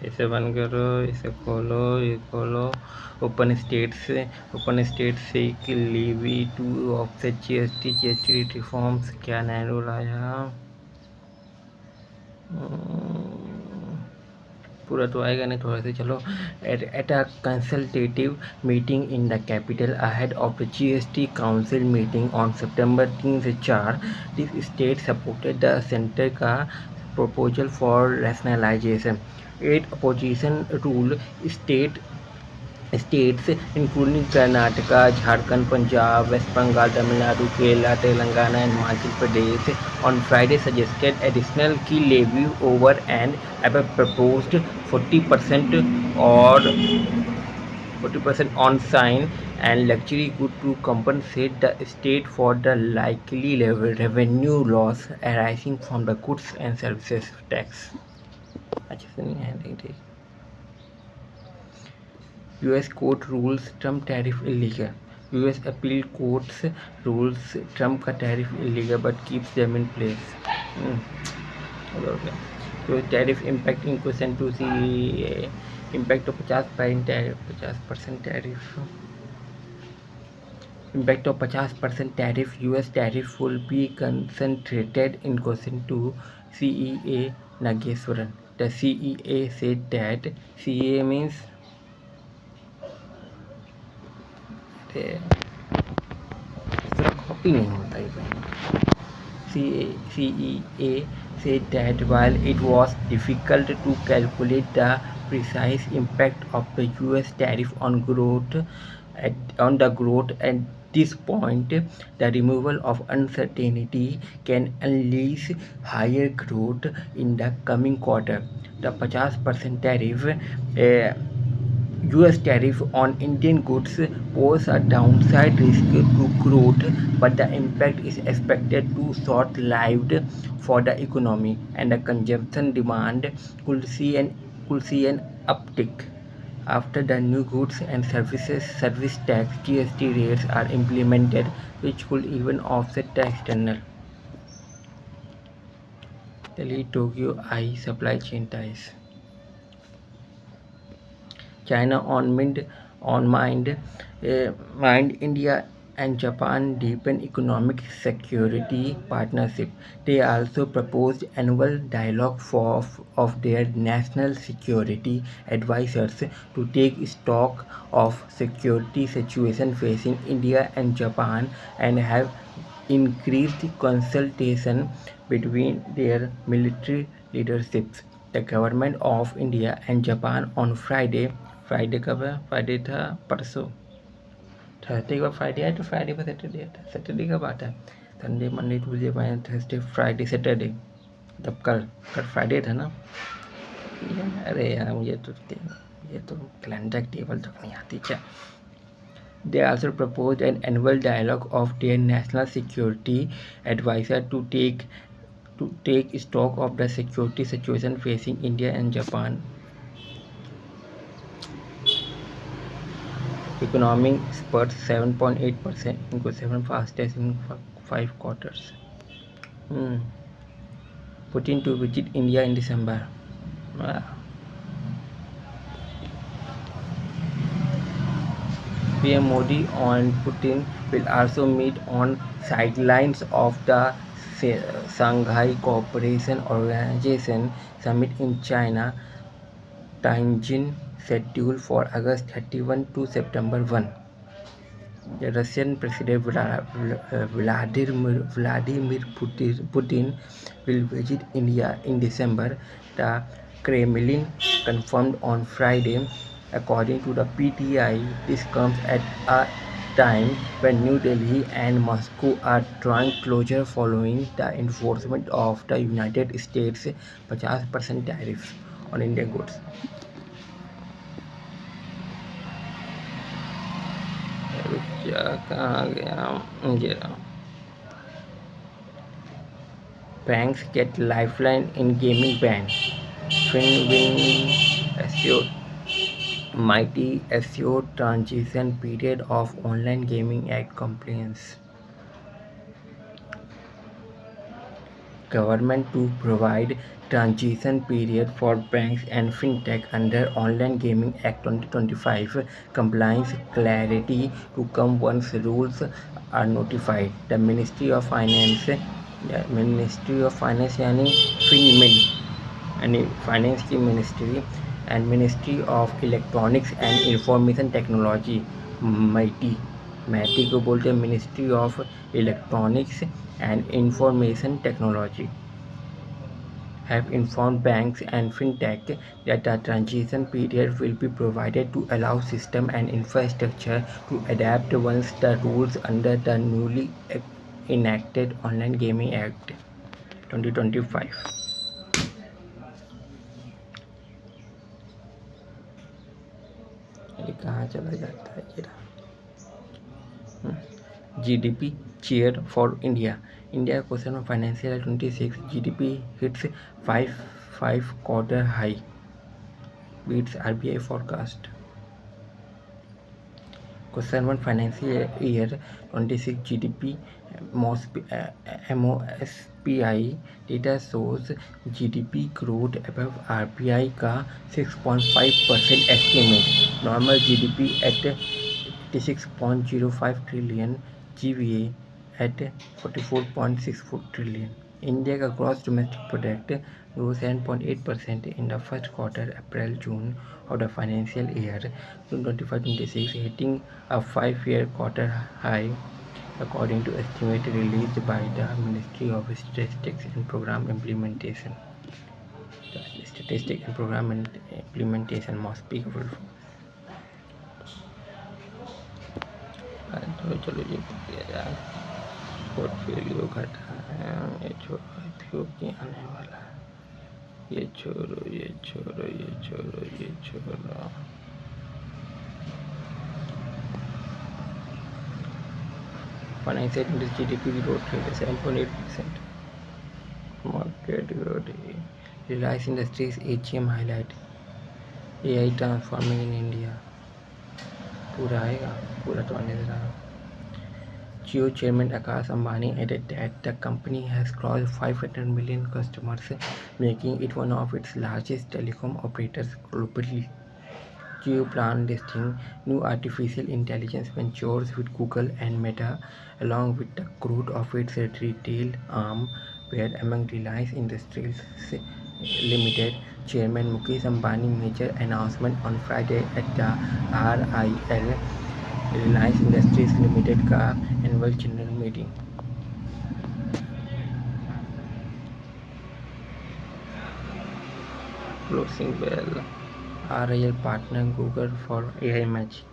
इसे बंद करो, इसे खोलो, ये खोलो। ओपन स्टेट से कि लीवी टू ऑफसेट जीएसटी रिफॉर्म्स क्या नया रूल आया। पूरा तो आएगा नहीं, थोड़ा सा चलो। At a consultative meeting in the capital ahead of the GST Council meeting on September 3-4, this state supported the center का proposal for rationalization. 8 opposition rule states including Karnataka, Jharkhand, Punjab, West Bengal, Tamil Nadu, Kerala, Telangana and Himachal Pradesh on Friday suggested additional key levy over and above proposed 40% or 40% on sign and luxury good to compensate the state for the likely revenue loss arising from the goods and services tax. अच्छा सुनिए heading ठीक. US court rules Trump tariff illegal. US appeal courts rules Trump का tariff illegal but keeps them in place. Okay. So tariff impact in question to see impact of 50% tariff. Impact of 50% tariff. US tariff will be concentrated in question to CEA Nageswaran. The CEA said that CEA means copy नहीं होता है भाई. CEA said that while it was difficult to calculate the precise impact of the US tariff on the growth at this point, the removal of uncertainty can unleash higher growth in the coming quarter. The 50% tariff US tariff on Indian goods pose a downside risk to growth, but the impact is expected to short-lived for the economy, and the consumption demand could see an uptick after the new goods and service tax (GST) rates are implemented, which could even offset the external. Delhi Tokyo Eye supply chain ties. China mind India and Japan deepen economic security partnership. They also proposed annual dialogue of their national security advisors to take stock of security situation facing India and Japan and have increased consultation between their military leaderships. The government of India and Japan on Friday कब है? Friday था परसों. Thursday के बाद Friday आया तो Friday पर Saturday आता है. सैटरडे कब आता है? Sunday Monday Tuesday Wednesday Thursday Friday Saturday. तब कल फ्राइडे था ना. अरे यार मुझे तो कैलेंडर टेबल तक नहीं आती क्या. They also proposed an annual dialogue of their national security advisor to take stock of the security situation facing India and Japan. Economic spurt 7.8% into 7 fastest in 5 quarters. Putin to visit India in December. PM Modi and Putin will also meet on sidelines of the Shanghai Cooperation Organization summit in China, Tianjin, scheduled for August 31 to September 1. The Russian President Vladimir Putin will visit India in December, the Kremlin confirmed on Friday. According to the PTI, this comes at a time when New Delhi and Moscow are drawing closer following the enforcement of the United States' 50% tariff on Indian goods. कहाँ गया? Banks get lifeline in gaming ban. FinWin assured mighty assured transition period of Online Gaming Act compliance. government to provide transition period for banks and fintech under Online Gaming Act 2025 compliance clarity to come once rules are notified. The Ministry of Finance यानी FinMin यानी finance की ministry and ministry of electronics and information technology MeitY को बोलते हैं ministry of electronics and information technology have informed banks and fintech that a transition period will be provided to allow system and infrastructure to adapt once the rules under the newly enacted Online Gaming Act 2025 ये कहाँ चला जाता है ये GDP cheer for India. India question of financial 26 GDP hits 5 quarter high, beats RBI forecast. Question 1 financial year 26 GDP MOSPI data shows GDP growth above RBI का 6.5% estimate. Normal GDP at 86.05 trillion, GVA at 44.64 trillion. India का gross domestic product grew 7.8% in the first quarter April-June of the financial year 2025-26, hitting a 5-year quarter high according to estimate released by the Ministry of Statistics and Program Implementation. The Statistics and Program Implementation must be तो चलो ये किया जाए portfolio घटा है ये छोड़ो क्या आने वाला ये छोड़ो ये छोड़ो ये छोड़ो ये छोड़ो financial industry GDP growth rate is 7.8%. Market growth Reliance Industries AGM highlight AI transforming in India. पूरा आएगा पूरा तो आने दे रहा Jio chairman Akash Ambani added that the company has crossed 500 million customers, making it one of its largest telecom operators globally. Jio plans listing new artificial intelligence ventures with Google and Meta, along with the growth of its retail arm, where among Reliance Industries Limited chairman Mukesh Ambani major announcement on Friday at the RIL Reliance Industries Limited का annual general meeting closing bell RIL partner Google for AI Magic